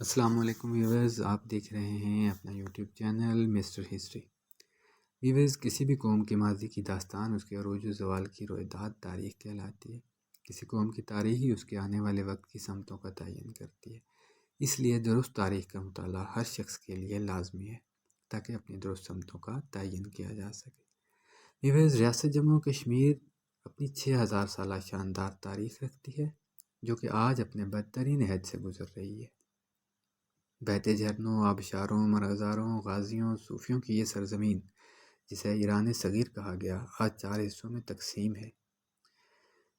السلام علیکم ویورز، آپ دیکھ رہے ہیں اپنا YouTube channel Mister History. Viewers, کسی بھی قوم کے ماضی کی داستان اس کے عروج و زوال کی رویداد تاریخ کہلاتی ہے۔ کسی قوم کی تاریخ ہی اس کے آنے والے وقت کی سمتوں کا تعین کرتی ہے۔ اس لیے درست تاریخ کا مطالعہ ہر شخص کے لیے لازمی ہے تاکہ اپنی درست سمتوں کا تعین کیا جا سکے۔ ویورز، ریاست جموں و کشمیر اپنی 6000 سالہ شاندار تاریخ رکھتی ہے جو کہ آج اپنے بدترین عہد سے گزر رہی ہے۔ بہتے جھرنوں، آبشاروں، مرغزاروں، غازیوں، صوفیوں کی یہ سرزمین جسے ایران صغیر کہا گیا آج 4 حصوں میں تقسیم ہے۔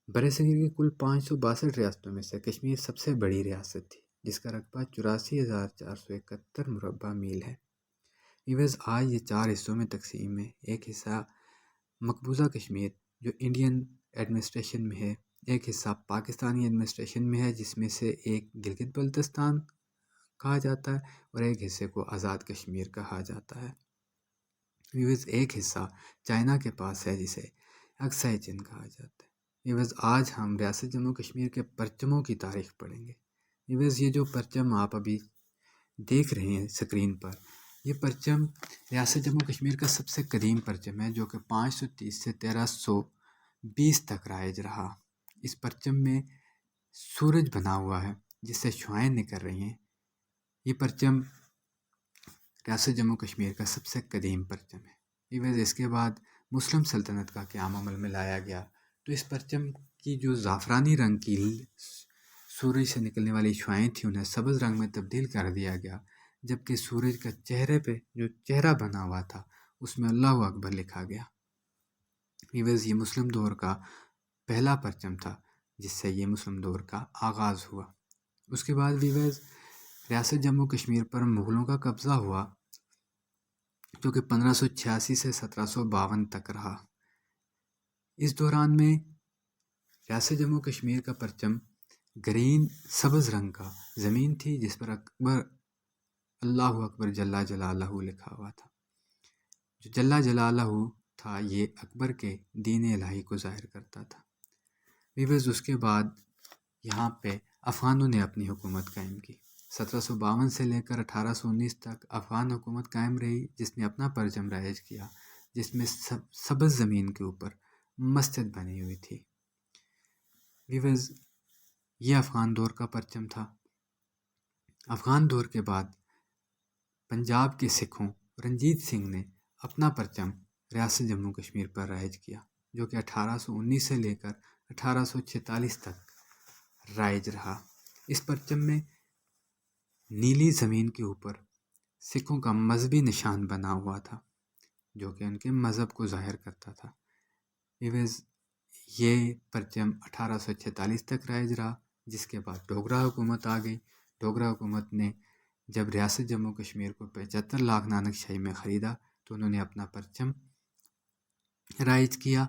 برصغیر کی کل 562 ریاستوں میں سے کشمیر سب سے بڑی ریاست تھی جس کا رقبہ 84,471 مربع میل ہے۔ ویورز، آج یہ 4 حصوں میں تقسیم ہے۔ ایک حصہ مقبوضہ کشمیر جو انڈین ایڈمنسٹریشن میں ہے، ایک حصہ پاکستانی ایڈمنسٹریشن میں ہے جس میں سے ایک گلگت بلتستان کہا جاتا ہے اور ایک حصے کو آزاد کشمیر کہا جاتا ہے۔ ویورز، ایک حصہ چائنا کے پاس ہے جسے اقصی چین کہا جاتا ہے۔ ویورز، آج ہم ریاست جموں کشمیر کے پرچموں کی تاریخ پڑھیں گے۔ ویورز، یہ جو پرچم آپ ابھی دیکھ رہے ہیں اسکرین پر، یہ پرچم ریاست جموں کشمیر کا سب سے قدیم پرچم ہے جو کہ 530 سے 1320 تک رائج رہا۔ اس پرچم میں سورج بنا ہوا ہے جس سے شعاعیں نکل رہی ہیں۔ یہ پرچم ریاست جموں کشمیر کا سب سے قدیم پرچم ہے۔ ویورز، اس کے بعد مسلم سلطنت کا قیام عمل میں لایا گیا تو اس پرچم کی جو زعفرانی رنگ کی سورج سے نکلنے والی شعاعیں تھیں انہیں سبز رنگ میں تبدیل کر دیا گیا، جبکہ سورج کا چہرے پہ جو چہرہ بنا ہوا تھا اس میں اللہ اکبر لکھا گیا۔ ویورز، یہ مسلم دور کا پہلا پرچم تھا جس سے یہ مسلم دور کا آغاز ہوا۔ اس کے بعد ویورز، ریاست جموں کشمیر پر مغلوں کا قبضہ ہوا جو کہ 1586 سے 1752 تک رہا۔ اس دوران میں ریاست جموں کشمیر کا پرچم گرین سبز رنگ کا زمین تھی جس پر اکبر اللہ اکبر جل جلالہ لکھا ہوا تھا۔ جو جل جلالہ تھا یہ اکبر کے دین الہی کو ظاہر کرتا تھا۔ ویورز، اس کے بعد یہاں پہ افغانوں نے اپنی حکومت قائم کی۔ 1752 سے لے کر 1819 تک افغان حکومت قائم رہی جس نے اپنا پرچم رائج کیا، جس میں سبز زمین کے اوپر مسجد بنی ہوئی تھی۔ ویورز، یہ افغان دور کا پرچم تھا۔ افغان دور کے بعد پنجاب کے سکھوں رنجیت سنگھ نے اپنا پرچم ریاست جموں کشمیر پر رائج کیا جو کہ 1819 سے لے کر 1846 تک رائج رہا۔ اس پرچم میں نیلی زمین کے اوپر سکھوں کا مذہبی نشان بنا ہوا تھا جو کہ ان کے مذہب کو ظاہر کرتا تھا۔ ویورز، یہ پرچم 1846 تک رائج رہا جس کے بعد ڈوگرا حکومت آ گئی۔ ڈوگرا حکومت نے جب ریاست جموں کشمیر کو 75 لاکھ نانک شاہی میں خریدا تو انہوں نے اپنا پرچم رائج کیا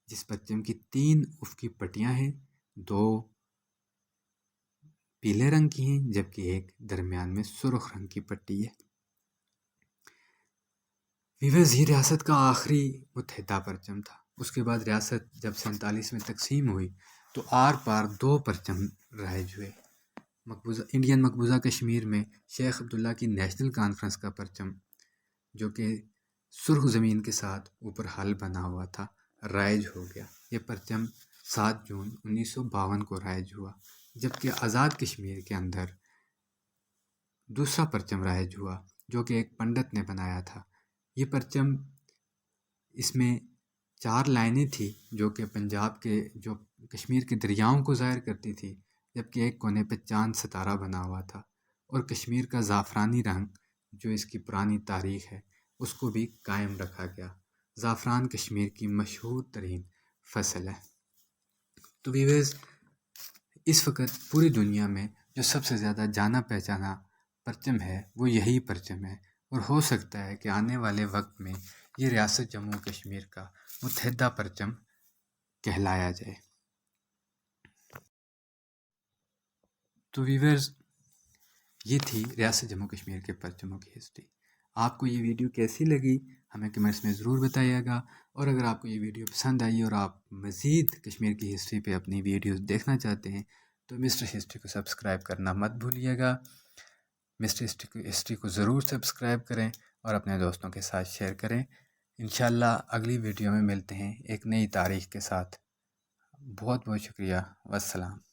جس پرچم کی 3 افقی پٹیاں ہیں، 2 پیلے رنگ کی ہیں جبکہ ایک درمیان میں سرخ رنگ کی پٹی ہے۔ ویورز، یہ ریاست کا آخری متحدہ پرچم تھا۔ اس کے بعد ریاست جب 47 میں تقسیم ہوئی تو آر پار 2 پرچم رائج ہوئے۔ انڈین مقبوضہ کشمیر میں شیخ عبداللہ کی نیشنل کانفرنس کا پرچم جو کہ سرخ زمین کے ساتھ اوپر حل بنا ہوا تھا رائج ہو گیا۔ یہ پرچم 7 جون 1952 کو رائج ہوا، جبکہ آزاد کشمیر کے اندر دوسرا پرچم رائج ہوا جو کہ ایک پنڈت نے بنایا تھا۔ یہ پرچم، اس میں 4 لائنیں تھیں جو کہ پنجاب کے جو کشمیر کے دریاؤں کو ظاہر کرتی تھی، جبکہ ایک کونے پہ چاند ستارہ بنا ہوا تھا، اور کشمیر کا زعفرانی رنگ جو اس کی پرانی تاریخ ہے اس کو بھی قائم رکھا گیا۔ زعفران کشمیر کی مشہور ترین فصل ہے۔ تو ویورز، اس وقت پوری دنیا میں جو سب سے زیادہ جانا پہچانا پرچم ہے وہ یہی پرچم ہے، اور ہو سکتا ہے کہ آنے والے وقت میں یہ ریاست جموں کشمیر کا متحدہ پرچم کہلایا جائے۔ تو ویورز، یہ تھی ریاست جموں کشمیر کے پرچموں کی ہسٹری۔ آپ کو یہ ویڈیو کیسی لگی ہمیں کمنٹس میں ضرور بتائیے گا، اور اگر آپ کو یہ ویڈیو پسند آئی اور آپ مزید کشمیر کی ہسٹری پہ اپنی ویڈیوز دیکھنا چاہتے ہیں تو مسٹر ہسٹری کو سبسکرائب کرنا مت بھولیے گا۔ مسٹر ہسٹری کو ضرور سبسکرائب کریں اور اپنے دوستوں کے ساتھ شیئر کریں۔ انشاءاللہ اگلی ویڈیو میں ملتے ہیں ایک نئی تاریخ کے ساتھ۔ بہت بہت شکریہ، والسلام۔